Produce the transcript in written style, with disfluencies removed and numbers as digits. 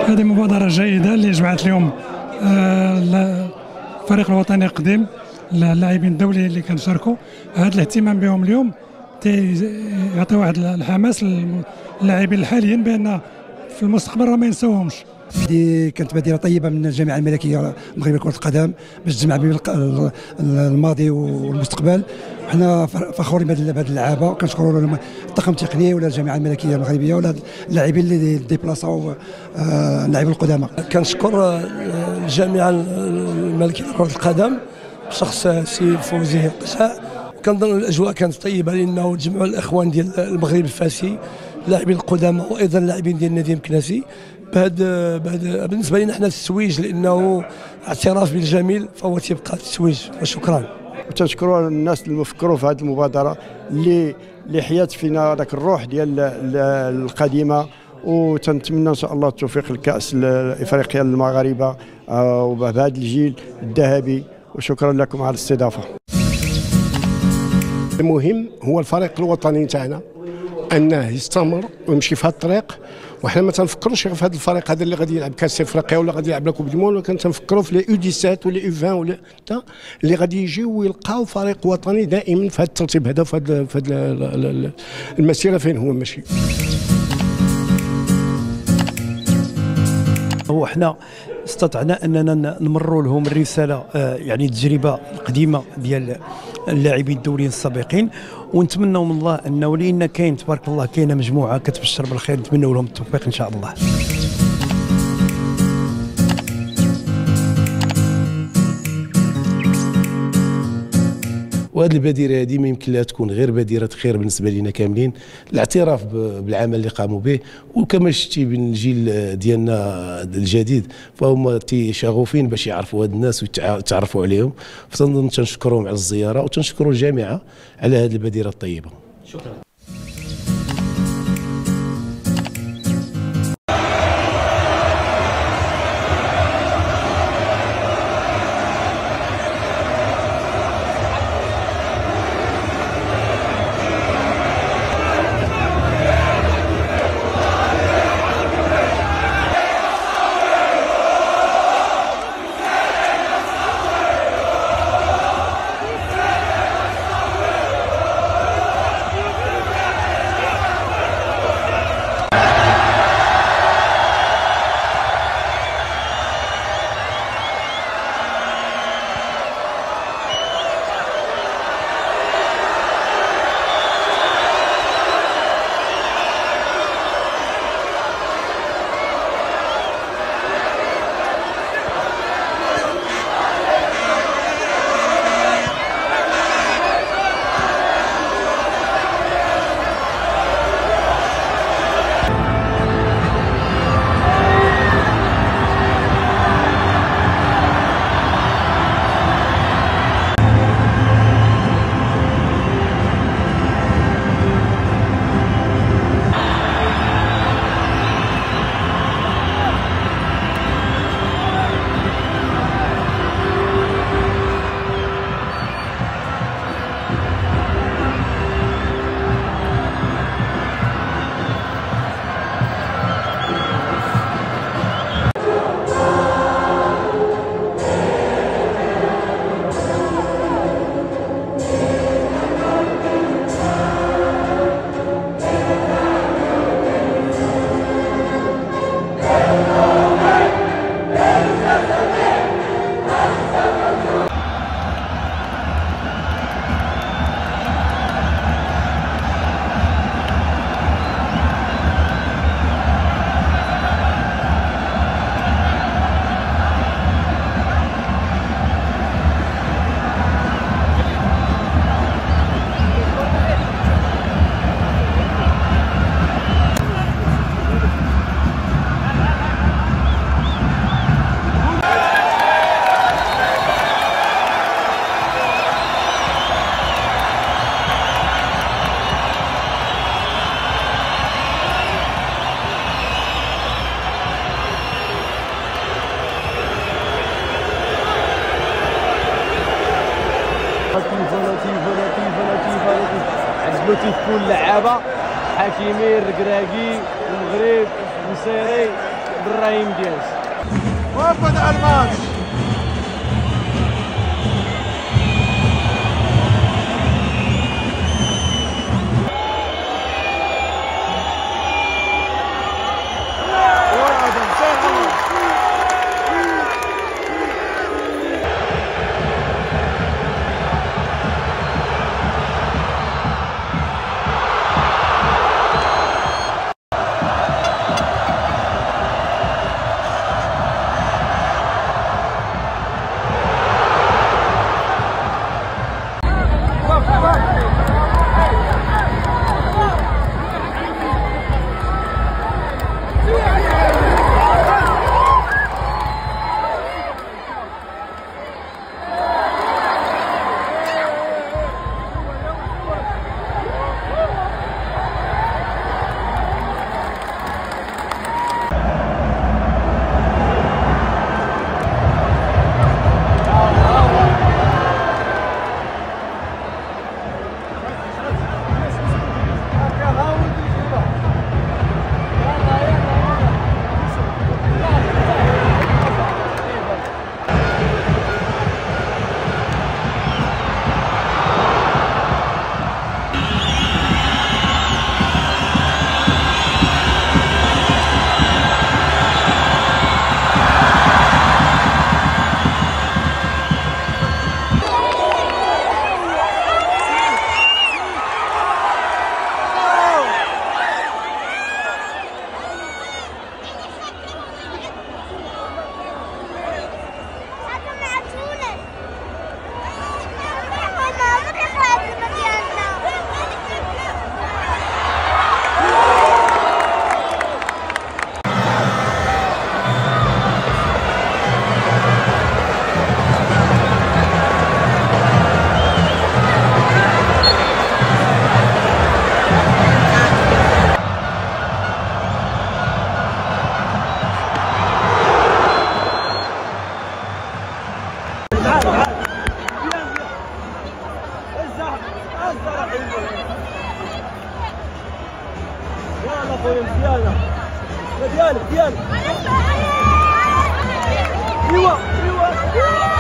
هذه مبادرة جيدة اللي جمعت اليوم الفريق الوطني القديم، اللاعبين الدوليين اللي كنشاركوا. هذا الاهتمام بهم اليوم يعطي واحد الحماس للاعبين الحاليين بان في المستقبل راه ما ينساوهمش. هذه كانت بادرة طيبة من الجامعة الملكية المغربية لكرة القدم باش تجمع بين الماضي والمستقبل. حنا فخورين بهذه اللعابة، وكنشكروا لهم الطاقم التقني ولا الجامعة الملكية المغربية ولا اللاعبين اللي ديبلاصاو اللاعبين القدامى. كنشكر الجامعة الملكية لكرة القدم بشخص سي فوزي قشاع. كنظن الاجواء كانت طيبه لانه تجمعوا الاخوان ديال المغرب الفاسي، اللاعبين القدامى وايضا اللاعبين ديال النادي المكناسي. بالنسبه لنا حنا السويج لانه اعتراف بالجميل فهو تيبقى السويج. وشكرا. تشكروا الناس اللي فكروا في هذه المبادره اللي حيات فينا ذاك الروح ديال القديمه، وتنتمنى ان شاء الله التوفيق لكاس افريقيا للمغاربه وبهذا الجيل الذهبي. وشكرا لكم على الاستضافه. المهم هو الفريق الوطني تاعنا انه يستمر ويمشي في هذا الطريق، وحنا ما تنفكروش في هذا الفريق هذا اللي غادي يلعب كاس افريقيا ولا غادي يلعب لا كوب دي مون، ولكن تنفكروا في لي U17 ولا U20 ولا اللي غادي يجيو ويلقاو فريق وطني دائما في هذا الترتيب هذا، في هذه المسيره فين هو ماشي. هو احنا استطعنا اننا نمروا لهم الرساله، يعني التجربه القديمه ديال اللاعبين الدوليين السابقين، ونتمنوا من الله انه لان كاين تبارك الله كاينه مجموعه كتبشر بالخير، نتمنوا لهم التوفيق ان شاء الله. وهذه البادره هذه ما يمكن لها تكون غير بادره خير بالنسبه لنا كاملين، الاعتراف بالعمل اللي قاموا به. وكما شفتي بين الجيل ديالنا الجديد فهم شغوفين باش يعرفوا هاد الناس ويتعرفوا عليهم، فتنظن تنشكرهم على الزياره وتنشكروا الجامعه على هذه البادره الطيبه. شكرا. عجبتي كل اللعابه، حكيمي الركراكي المغرب النصيري بالرايم ديالك. وبدا الماتش. ديالك ايوا